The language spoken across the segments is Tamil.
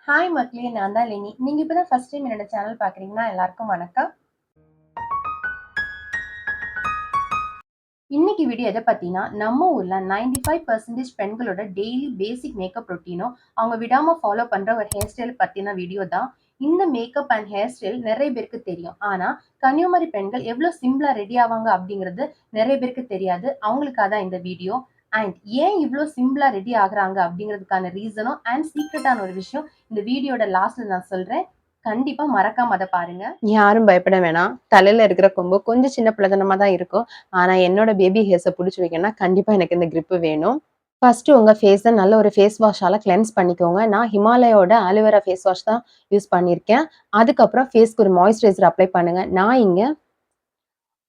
ஹாய் மக்களே! நான் தான் லினி. நீங்க இப்ப தான் ஃபர்ஸ்ட் டைம் என்னோட சேனல் பார்க்குறீங்கன்னா, எல்லாருக்கும் வணக்கம். இன்னைக்கு வீடியோ எத பத்தினா, நம்ம ஊர்ல 95% பெண்களோட டெய்லி பேசிக் மேக்கப் ரொட்டீனும், அவங்க விடாம ஃபாலோ பண்ற ஒரு ஹேர் ஸ்டைல் பத்தின வீடியோ தான். இந்த மேக்கப் அண்ட் ஹேர் ஸ்டைல் நெறைய பேருக்கு தெரியும். ஆனா, கன்னியாகுமரி பெண்கள் எவ்ளோ சிம்பிளா ரெடி ஆவாங்க அப்படிங்கிறது நெறைய பேருக்கு தெரியாது. அவங்களுக்காக தான் இந்த வீடியோ. அண்ட் ஏன் இவ்ளோ சிம்பிளா ரெடி ஆகுறாங்க அப்படிங்கிறதுக்கான ரீசனும் அண்ட் சீக்ரெட்டான ஒரு விஷயம் இந்த வீடியோட லாஸ்ட்ல நான் சொல்றேன். கண்டிப்பா மறக்காம அத பாருங்க. யாரும் பயப்பட வேணாம். தலையில இருக்கிற கொம்பு கொஞ்சம் சின்ன பிள்ளைத்தனமா தான் இருக்கும். ஆனா என்னோட பேபி ஹேர்ஸ புடிச்சு வைக்கணும்னா, கண்டிப்பா எனக்கு இந்த கிரிப் வேணும். ஃபர்ஸ்ட் உங்க ஃபேஸ நல்ல ஒரு ஃபேஸ் வாஷால கிளென்ஸ் பண்ணிக்கோங்க. நான் ஹிமாலயாவோட ஆலோவேரா ஃபேஸ் வாஷ் தான் யூஸ் பண்ணியிருக்கேன். அதுக்கப்புறம் ஃபேஸ்க்கு ஒரு மாய்ஸ்சரைசர் அப்ளை பண்ணுங்க. நான் இங்க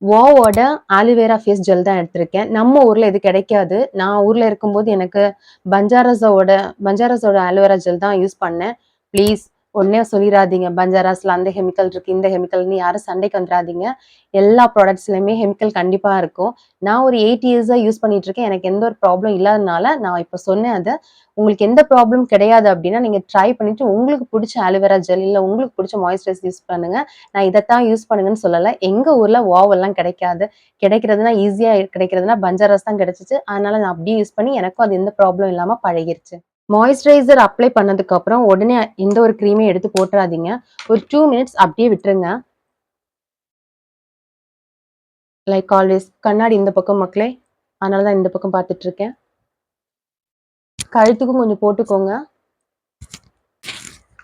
வாவோட ஆலோவேரா ஃபேஸ் ஜெல் தான் எடுத்திருக்கேன். நம்ம ஊர்ல இது கிடைக்காது. நான் ஊர்ல இருக்கும்போது எனக்கு பஞ்சாரஸோட ஆலோவேரா ஜெல் தான் யூஸ் பண்ணேன். ப்ளீஸ் உடனே சொல்லிராதீங்க. பஞ்சாராஸ்ல அந்த கெமிக்கல் இருக்கு, இந்த கெமிக்கல்னு யாரும் சண்டைக்கு வந்துராதீங்க. எல்லா ப்ராடக்ட்ஸ்லயுமே கெமிக்கல் கண்டிப்பா இருக்கும். நான் ஒரு 8 இயர்ஸா யூஸ் பண்ணிட்டு இருக்கேன். எனக்கு எந்த ஒரு ப்ராப்ளம் இல்லாதனால நான் இப்ப சொன்னேன் அத. உங்களுக்கு எந்த ப்ராப்ளம் கிடையாது அப்படின்னா, நீங்க ட்ரை பண்ணிட்டு உங்களுக்கு புடிச்ச ஆலோவேரா ஜெல் இல்ல உங்களுக்கு புடிச்ச மாய்ஸ்சரைசர் யூஸ் பண்ணுங்க. நான் இதத்தான் யூஸ் பண்ணுங்கன்னு சொல்லல. எங்க ஊர்ல வாவ் எல்லாம் கிடைக்காது. கிடைக்கிறதுனா ஈஸியா கிடைக்கிறதுனா பஞ்சாராஸ் தான் கிடைச்சுச்சு. அதனால நான் அப்படியே யூஸ் பண்ணி எனக்கும் அது எந்த ப்ராப்ளம் இல்லாம பழகிருச்சு. மாய்ஸ்சரைசர் அப்ளை பண்ணதுக்கு அப்புறம் உடனே எந்த ஒரு கிரீமையும் எடுத்து போட்டுறாதீங்க. ஒரு 2 மினிட்ஸ் அப்படியே விட்டுருங்க. லைக் ஆல்வேஸ் கண்ணாடி இந்த பக்கம் மக்களே. அதனால தான் இந்த பக்கம் பார்த்துட்டு இருக்கேன். கழுத்துக்கும் கொஞ்சம் போட்டுக்கோங்க.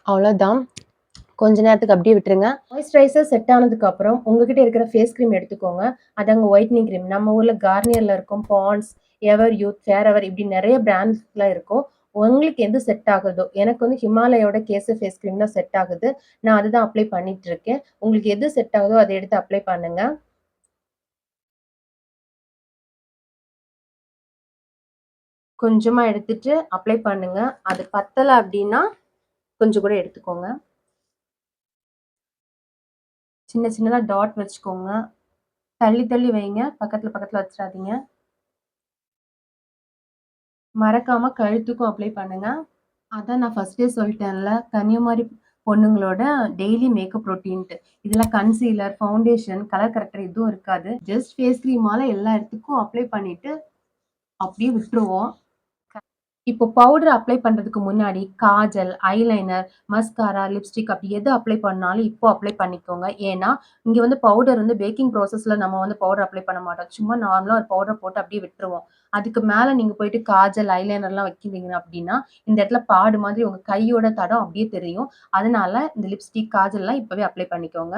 அவ்வளோதான். கொஞ்ச நேரத்துக்கு அப்படியே விட்டுருங்க. மாய்ஸ்சரைசர் செட் ஆனதுக்கு அப்புறம் உங்ககிட்ட இருக்கிற ஃபேஸ் கிரீம் எடுத்துக்கோங்க. அதாங்க ஒயிட்னிங் கிரீம். நம்ம ஊர்ல கார்னியர்ல இருக்கும், பாண்ட்ஸ், எவர் யூத், ஃபேர் இப்படி நிறைய பிராண்ட்ஸ்ல இருக்கும். உங்களுக்கு எது செட் ஆகுதோ, எனக்கு வந்து ஹிமாலயோட கேசர் ஃபேஸ் கிரீம் தான் செட் ஆகுது. நான் அதுதான் அப்ளை பண்ணிட்டு இருக்கேன். உங்களுக்கு எது செட் ஆகுதோ அதை எடுத்து அப்ளை பண்ணுங்க. கொஞ்சமா எடுத்துட்டு அப்ளை பண்ணுங்க. அது பத்தல அப்படின்னா கொஞ்சம் கூட எடுத்துக்கோங்க. சின்ன சின்னதா டாட் வச்சுக்கோங்க. தள்ளி தள்ளி வைங்க. பக்கத்துல பக்கத்துல வச்சிடாதீங்க. மறக்காம கழுத்துக்கும் அப்ளை பண்ணுங்க. அதான் நான் ஃபர்ஸ்ட்டே சொல்லிட்டேன்ல, கன்னியாகுமரி பொண்ணுங்களோட டெய்லி மேக்கப் ரொட்டீன்ட்டு. இதுல கன்சீலர், ஃபவுண்டேஷன், கலர் கரெக்டர் எதுவும் இருக்காது. ஜஸ்ட் ஃபேஸ் கிரீமால எல்லா இடத்துக்கும் அப்ளை பண்ணிட்டு அப்படியே விட்டுருவோம். இப்போ பவுடர் அப்ளை பண்றதுக்கு முன்னாடி காஜல், ஐலைனர், மஸ்காரா, லிப்ஸ்டிக் அப்படி எது அப்ளை பண்ணாலும் இப்போ அப்ளை பண்ணிக்கோங்க. ஏன்னா, இங்க வந்து பவுடர் வந்து பேக்கிங் ப்ராசஸ்ல நம்ம வந்து பவுடர் அப்ளை பண்ண மாட்டோம். சும்மா நார்மலா ஒரு பவுடர் போட்டு அப்படியே விட்டுருவோம். அதுக்கு மேல நீங்க போயிட்டு காஜல், ஐலைனர்லாம் வைக்கிறீங்க அப்படின்னா, இந்த இடத்துல பாடு மாதிரி உங்க கையோட தடம் அப்படியே தெரியும். அதனால இந்த லிப்ஸ்டிக், காஜல்லாம் இப்பவே அப்ளை பண்ணிக்கோங்க.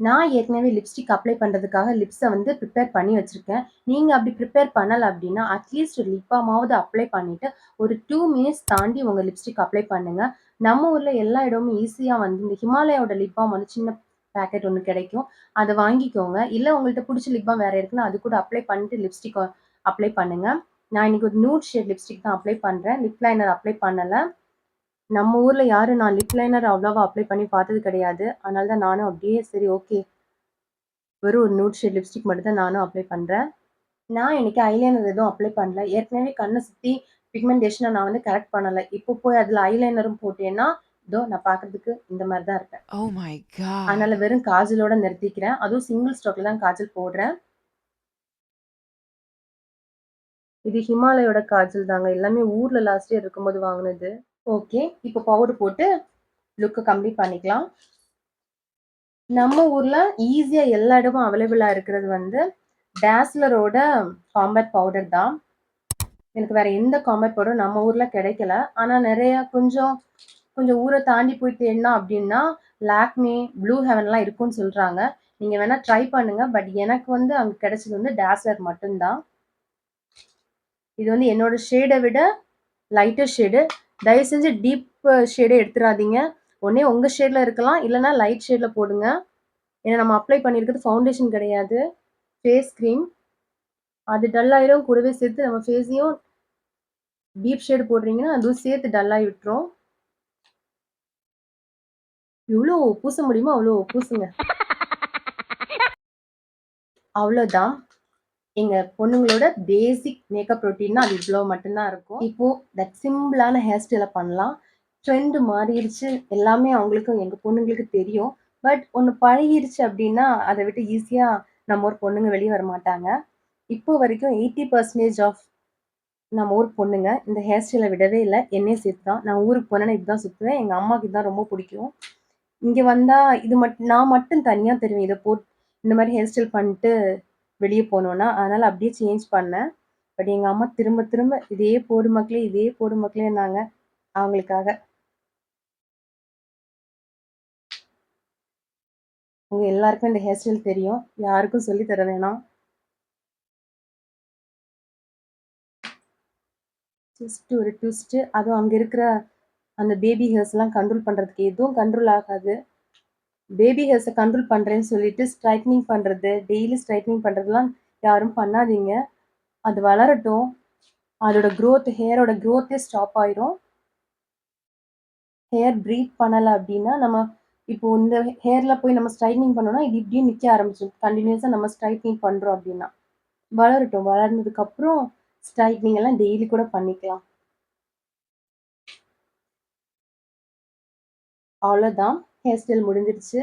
நான் ஏற்கனவே லிப்ஸ்டிக் அப்ளை பண்றதுக்காக லிப்ஸ வந்து ப்ரிப்பேர் பண்ணி வச்சிருக்கேன். நீங்க அப்படி ப்ரிப்பேர் பண்ணல அப்படின்னா, அட்லீஸ்ட் ஒரு லிப் பாமாவது அப்ளை பண்ணிட்டு, ஒரு 2 மினிட்ஸ் தாண்டி உங்க லிப்ஸ்டிக் அப்ளை பண்ணுங்க. நம்ம ஊர்ல எல்லா இடமும் ஈஸியா வந்து இந்த ஹிமாலயாவோட லிப் பாம் வந்து சின்ன பாக்கெட் ஒண்ணு கிடைக்கும். அத வாங்கிக்கோங்க. இல்ல உங்கள்ட்ட புடிச்ச லிப் பாம் வேற இருக்குன்னா, அது கூட அப்ளை பண்ணிட்டு லிப்ஸ்டிக் அப்ளை பண்ணுங்க. நான் இன்னைக்கு ஒரு நியூட் ஷேட் லிப்ஸ்டிக் தான் அப்ளை பண்றேன். லிப் லைனர் அப்ளை பண்ணல. நம்ம ஊர்ல யாரும் நான் லிப் லைனர் அவ்வளவா அப்ளை பண்ணி பார்த்தது கிடையாது. அதனால தான் நானும் அப்படியே சரி ஓகே. வெறும் ஒரு நியூட் ஷேட் லிப்ஸ்டிக் மட்டும் தான் நானும் அப்ளை பண்றேன். நான் இன்னைக்கு ஐலைனர் எதுவும் அப்ளை பண்ணல. ஏற்கனவே கண்ண சுத்தி பிக்மெண்டேஷன நான் வந்து கரெக்ட் பண்ணல. இப்போ போய் அதுல ஐலைனரும் போட்டேன்னா, இதோ நான் பார்க்கறதுக்கு இந்த மாரி தான் இருப்பேன். Oh my அதனால god. வெறும் காஜலோட நிறுத்திக்கிறேன். அதுவும் சிங்கிள் ஸ்ட்ரோக்ல தான் காஜல் போடுறேன். இது ஹிமாலயோட காஜல் தாங்க. எல்லாமே ஊர்ல லாஸ்ட் இயர் இருக்கும்போது வாங்குனது. ஓகே. இப்போ பவுடர் போட்டு லுக்க கம்ப்ளீட் பண்ணிக்கலாம். நம்ம ஊர்ல ஈஸியா எல்லா இடமும் அவைலபிளா இருக்கிறது வந்து டாஸ்லரோட காம்பேக்ட் பவுடர் தான். எனக்கு வேற எந்த காம்பேக்ட் பவுடரும் நம்ம ஊர்ல கிடைக்கல. ஆனா நெறைய கொஞ்சம் கொஞ்சம் ஊர தாண்டி போய் தேடினா அப்டின்னா, லாக்மே, ப்ளூ ஹெவன்லாம் இருக்குன்னு சொல்றாங்க. நீங்க வேணா ட்ரை பண்ணுங்க. பட் எனக்கு வந்து அங்க கிடைச்சது வந்து டாஸ்லர் மட்டும் தான். இது வந்து என்னோட ஷேட விட லைட்டர் ஷேடு. தயவு செஞ்சு டீப் ஷேடே எடுத்துறாதீங்க. ஒண்ணே உங்க ஷேட்ல இருக்கலாம். இல்லன்னா லைட் ஷேட்ல போடுங்க. ஏன்னா நம்ம அப்ளை பண்ணியிருக்கிறது ஃபவுண்டேஷன் கிடையாது. Face cream. அது டல் ஆயிரும். கூடவே சேர்த்து நம்ம ஃபேஸையும் டீப் ஷேட் போடுறீங்கன்னா, அதுவும் சேர்த்து டல்லாகி விட்டுரும். எவ்வளோ பூச முடியுமோ அவ்வளோ பூசுங்க. அவ்வளோதான். எங்க பொண்ணுங்களோட பேசிக் மேக்கப் ரொட்டீன்னா அது இவ்வளோ மட்டும் தான் இருக்கும். இப்போ தட் சிம்பிளான ஹேர் ஸ்டைல பண்ணலாம். ட்ரெண்ட் மாறிருச்சு. எல்லாமே அவங்களுக்கும் எங்க பொண்ணுங்களுக்கு தெரியும். பட் ஒண்ணு பழகிருச்சு அப்டின்னா, அத விட்டு ஈஸியா நம்ம ஊர் பொண்ணுங்க வெளிய வரமாட்டாங்க. இப்போ வரைக்கும் 80% ஆஃப் நம்ம ஊர் பொண்ணுங்க இந்த ஹேர் ஸ்டைல விடவே இல்ல. என்னையும் சேர்த்து தான். நான் ஊருக்கு போனேன்னா இதுதான் சுத்துவேன். எங்க அம்மாக்கு இதான் ரொம்ப புடிக்கும். இங்க வந்தா இது நான் மட்டும் தனியா தெரிவேன். இந்த மாரி ஹேர் ஸ்டைல் பண்ணிட்டு வெளிய போனோம்னா, அதனால அப்படியே சேஞ்ச் பண்ணேன். பட் எங்க அம்மா திரும்ப திரும்ப இதே போடு மக்களே, இதே போடு மக்களேன்னாங்க. அவங்களுக்காக. உங்க எல்லாருக்கும் இந்த ஹேர் ஸ்டைல் தெரியும். யாருக்கும் சொல்லி தர வேணாம். ஜஸ்ட் ஒரு ட்விஸ்ட்டு. அதுவும் அங்க இருக்கிற அந்த பேபி ஹேர்ஸ்லாம் கண்ட்ரோல் பண்றதுக்கு எதுவும் கண்ட்ரோல் ஆகாது. பேபி ஹேர்ஸ கண்ட்ரோல் பண்றேன்னு சொல்லிட்டு ஸ்ட்ரைட்னிங் பண்றது, டெய்லி ஸ்ட்ரைட்னிங் பண்றதெல்லாம் யாரும் பண்ணாதீங்க. அது வளரட்டும். அதோட ஹேரோட குரோத்தே ஸ்டாப் ஆயிரும். ஹேர் ப்ரீத் பண்ணல அப்டின்னா, இப்போ இந்த ஹேர்ல போய் நம்ம ஸ்ட்ரைட்னிங் பண்ணோம்னா, இது இப்டியே நிக்க ஆரம்பிச்சுரும். கன்டினியூஸா நம்ம ஸ்ட்ரைட்னிங் பண்றோம் அப்டின்னா. வளரட்டும். வளர்ந்ததுக்கப்புறம் ஸ்ட்ரைட்னிங் எல்லாம் டெய்லி கூட பண்ணிக்கலாம். அவ்வளோதான். ஹேர் ஸ்டைல் முடிஞ்சிருச்சு.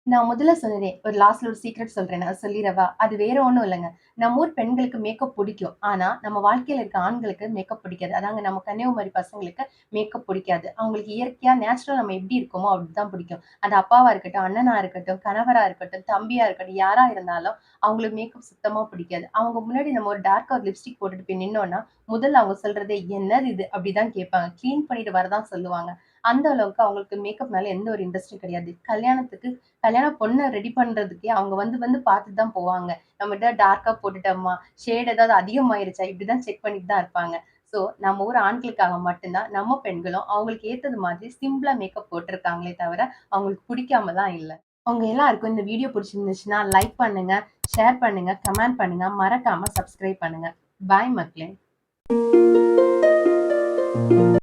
நான் முதல்ல சொன்னேனே, லாஸ்ட்ல ஒரு சீக்ரெட் சொல்றேன். அத சொல்லிறவா? அது வேற ஒண்ணும் இல்லங்க. நம்ம ஊர் பெண்களுக்கு மேக்கப் புடிக்கும். ஆனா, நம்ம வாழ்க்கையில இருக்க ஆண்களுக்கு மேக்கப் பிடிக்காது. அதாங்க நம்ம கன்னியாகுமரி பசங்களுக்கு மேக்கப் பிடிக்காது. அவங்களுக்கு இயற்கையா, நேச்சுரலா நம்ம எப்படி இருக்கோமோ, அப்படிதான் பிடிக்கும். அது அப்பாவா இருக்கட்டும், அண்ணனா இருக்கட்டும், கணவரா இருக்கட்டும், தம்பியா இருக்கட்டும், யாரா இருந்தாலும் அவங்களுக்கு மேக்கப் சுத்தமா பிடிக்காது. அவங்க முன்னாடி நம்ம ஒரு டார்க்கா ஒரு லிப்ஸ்டிக் போட்டுட்டு போய் நின்னோம்னா, முதல்ல அவங்க சொல்றதே, "என்னது இது?" அப்படிதான் கேட்பாங்க. கிளீன் பண்ணிட்டு வரதான் சொல்லுவாங்க. அந்த அளவுக்கு அவங்களுக்கு மேக்கப் மேல எந்த ஒரு இன்ட்ரெஸ்டும் கிடையாது. கல்யாண பொண்ண ரெடி பண்றதுக்கே அவங்க வந்து வந்து பார்த்துட்டு தான் போவாங்க. நம்மட்ட டார்க்கா போட்டுட்டோமா, ஷேட் ஏதாவது அதிகமாயிருச்சா, இப்படிதான் செக் பண்ணிட்டு தான் இருப்பாங்க. ஸோ நம்ம ஊர் ஆண்களுக்காக மட்டும் தான் நம்ம பெண்களும் அவங்களுக்கு ஏத்தது மாதிரி சிம்பிளா மேக்கப் போட்டுருக்காங்களே தவிர, அவங்களுக்கு பிடிக்காமலாம் இல்ல. உங்க எல்லாருக்கும் இந்த வீடியோ பிடிச்சிருந்துச்சுன்னா, லைக் பண்ணுங்க, ஷேர் பண்ணுங்க, கமெண்ட் பண்ணுங்க. மறக்காம சப்ஸ்கிரைப் பண்ணுங்க. பாய் மக்களே!